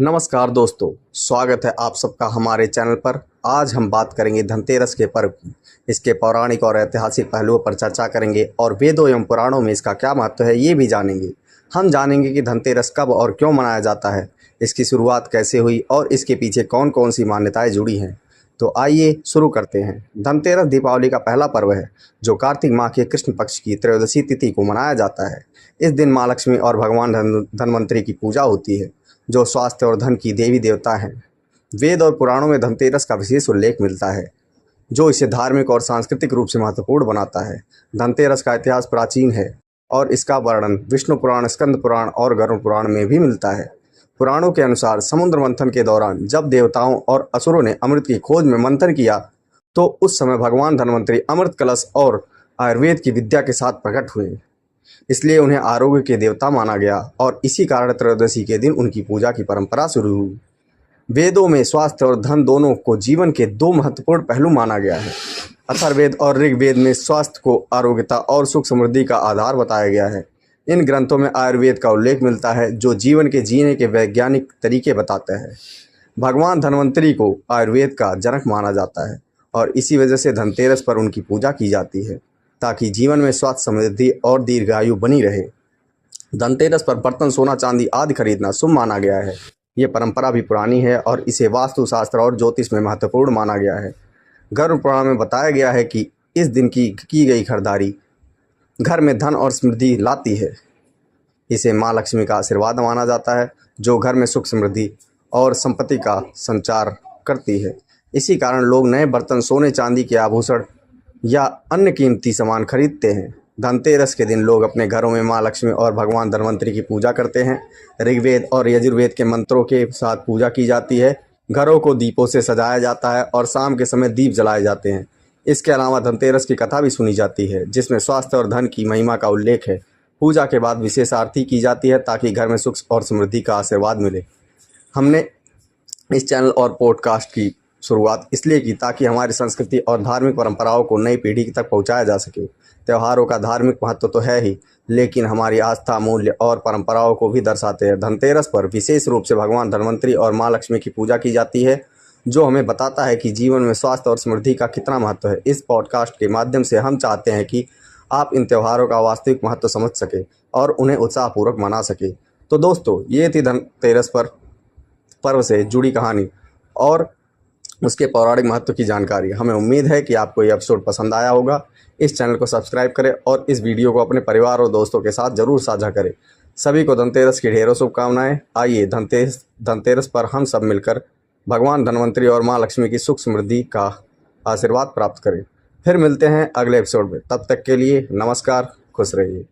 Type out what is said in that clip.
नमस्कार दोस्तों, स्वागत है आप सबका हमारे चैनल पर। आज हम बात करेंगे धनतेरस के पर्व की। इसके पौराणिक और ऐतिहासिक पहलुओं पर चर्चा करेंगे और वेदों एवं पुराणों में इसका क्या महत्व है ये भी जानेंगे। हम जानेंगे कि धनतेरस कब और क्यों मनाया जाता है, इसकी शुरुआत कैसे हुई और इसके पीछे कौन कौन सी मान्यताएँ जुड़ी हैं। तो आइए शुरू करते हैं। धनतेरस दीपावली का पहला पर्व है जो कार्तिक माह के कृष्ण पक्ष की त्रयोदशी तिथि को मनाया जाता है। इस दिन माँ लक्ष्मी और भगवान धन्वंतरी की पूजा होती है, जो स्वास्थ्य और धन की देवी देवता हैं। वेद और पुराणों में धनतेरस का विशेष उल्लेख मिलता है, जो इसे धार्मिक और सांस्कृतिक रूप से महत्वपूर्ण बनाता है। धनतेरस का इतिहास प्राचीन है और इसका वर्णन विष्णु पुराण, स्कंद पुराण और गरुड़ पुराण में भी मिलता है। पुराणों के अनुसार समुद्र मंथन के दौरान जब देवताओं और असुरों ने अमृत की खोज में मंथन किया, तो उस समय भगवान धन्वंतरी अमृत कलश और आयुर्वेद की विद्या के साथ प्रकट हुए। इसलिए उन्हें आरोग्य के देवता माना गया और इसी कारण त्रयोदशी के दिन उनकी पूजा की परंपरा शुरू हुई। वेदों में स्वास्थ्य और धन दोनों को जीवन के दो महत्वपूर्ण पहलू माना गया है। अथर्ववेद और ऋग्वेद में स्वास्थ्य को आरोग्यता और सुख समृद्धि का आधार बताया गया है। इन ग्रंथों में आयुर्वेद का उल्लेख मिलता है, जो जीवन के जीने के वैज्ञानिक तरीके बताता है। भगवान धन्वंतरी को आयुर्वेद का जनक माना जाता है और इसी वजह से धनतेरस पर उनकी पूजा की जाती है, ताकि जीवन में स्वास्थ्य, समृद्धि और दीर्घायु बनी रहे। धनतेरस पर बर्तन, सोना, चांदी आदि खरीदना शुभ माना गया है। ये परंपरा भी पुरानी है और इसे वास्तुशास्त्र और ज्योतिष में महत्वपूर्ण माना गया है। गरुड़ पुराण में बताया गया है कि इस दिन की गई खरीदारी घर में धन और समृद्धि लाती है। इसे माँ लक्ष्मी का आशीर्वाद माना जाता है, जो घर में सुख, समृद्धि और संपत्ति का संचार करती है। इसी कारण लोग नए बर्तन, सोने चांदी के आभूषण या अन्य कीमती सामान खरीदते हैं। धनतेरस के दिन लोग अपने घरों में माँ लक्ष्मी और भगवान धन्वंतरी की पूजा करते हैं। ऋग्वेद और यजुर्वेद के मंत्रों के साथ पूजा की जाती है। घरों को दीपों से सजाया जाता है और शाम के समय दीप जलाए जाते हैं। इसके अलावा धनतेरस की कथा भी सुनी जाती है, जिसमें स्वास्थ्य और धन की महिमा का उल्लेख है। पूजा के बाद विशेष आरती की जाती है, ताकि घर में सुख और समृद्धि का आशीर्वाद मिले। हमने इस चैनल और पॉडकास्ट की शुरुआत इसलिए की ताकि हमारी संस्कृति और धार्मिक परंपराओं को नई पीढ़ी तक पहुंचाया जा सके। त्योहारों का धार्मिक महत्व तो है ही, लेकिन हमारी आस्था, मूल्य और परंपराओं को भी दर्शाते हैं। धनतेरस पर विशेष रूप से भगवान धन्वंतरी और माँ लक्ष्मी की पूजा की जाती है, जो हमें बताता है कि जीवन में स्वास्थ्य और समृद्धि का कितना महत्व है। इस पॉडकास्ट के माध्यम से हम चाहते हैं कि आप इन त्योहारों का वास्तविक महत्व समझ सके और उन्हें उत्साहपूर्वक मना सके। तो दोस्तों, ये थी धनतेरस पर पर्व से जुड़ी कहानी और उसके पौराणिक महत्व की जानकारी। हमें उम्मीद है कि आपको ये एपिसोड पसंद आया होगा। इस चैनल को सब्सक्राइब करें और इस वीडियो को अपने परिवार और दोस्तों के साथ ज़रूर साझा करें। सभी को धनतेरस की ढेरों शुभकामनाएं। आइए धनतेरस पर हम सब मिलकर भगवान धन्वंतरी और माँ लक्ष्मी की सुख समृद्धि का आशीर्वाद प्राप्त करें। फिर मिलते हैं अगले एपिसोड में। तब तक के लिए नमस्कार, खुश रहिए।